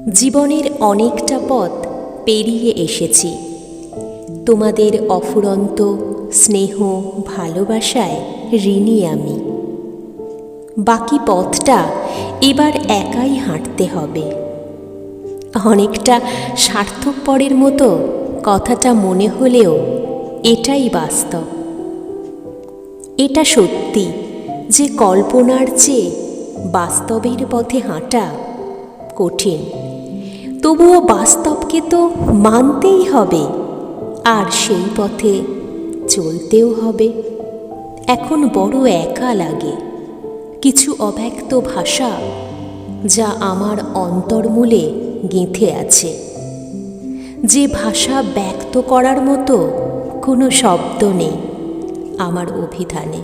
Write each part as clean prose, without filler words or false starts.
জীবনের অনেকটা পথ পেরিয়ে এসেছি। তোমাদের অফুরন্ত স্নেহ ভালোবাসায় ঋণী আমি। বাকি পথটা এবার একাই হাঁটতে হবে। অনেকটা স্বার্থপরের মতো কথাটা মনে হলেও এটাই বাস্তব। এটা সত্যি যে কল্পনার চেয়ে বাস্তবের পথে হাঁটা কঠিন, তবুও বাস্তবকে তো মানতেই হবে, আর সেই পথে চলতেও হবে। এখন বড় একা লাগে। কিছু অব্যক্ত ভাষা যা আমার অন্তর্মূলে গেঁথে আছে, যে ভাষা ব্যক্ত করার মতো কোনো শব্দ নেই আমার অভিধানে।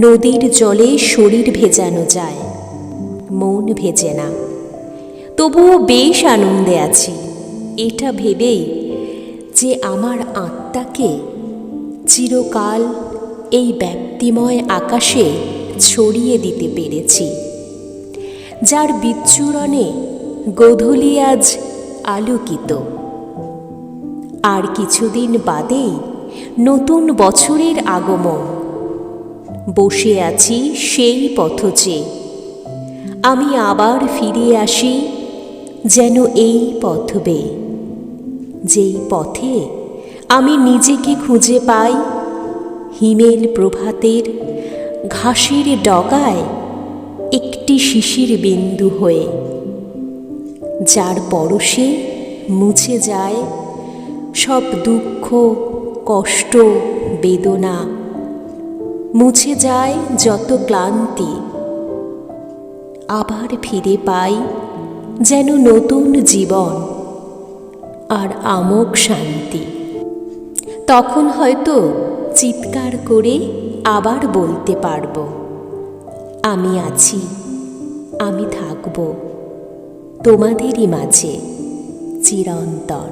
নদীর জলে শরীর ভেজানো যায়, মন ভেজে না। তবুও বেশ আনন্দে আছি এটা ভেবেই যে আমার আত্মাকে চিরকাল এই ব্যক্তিময় আকাশে ছড়িয়ে দিতে পেরেছি, যার বিচ্ছুরণে গোধূলি আজ আলোকিত। আর কিছুদিন বাদেই নতুন বছরের আগমন। বসে আছি সেই পথ চেয়ে। আমি আবার ফিরে আসি যেন এই পথ বেয়ে, যেই পথে আমি নিজেকে খুঁজে পাই হিমেল প্রভাতের ঘাসের ডগায় একটি শিশির বিন্দু হয়ে, যার পরশে মুছে যায় সব দুঃখ, কষ্ট, বেদনা, মুছে যায় যত ক্লান্তি। আবার ফিরে পাই যেন নতুন জীবন আর আমোঘ শান্তি। তখন হয়তো চিৎকার করে আবার বলতে পারব, আমি আছি, আমি থাকব তোমাদেরই মাঝে চিরন্তন।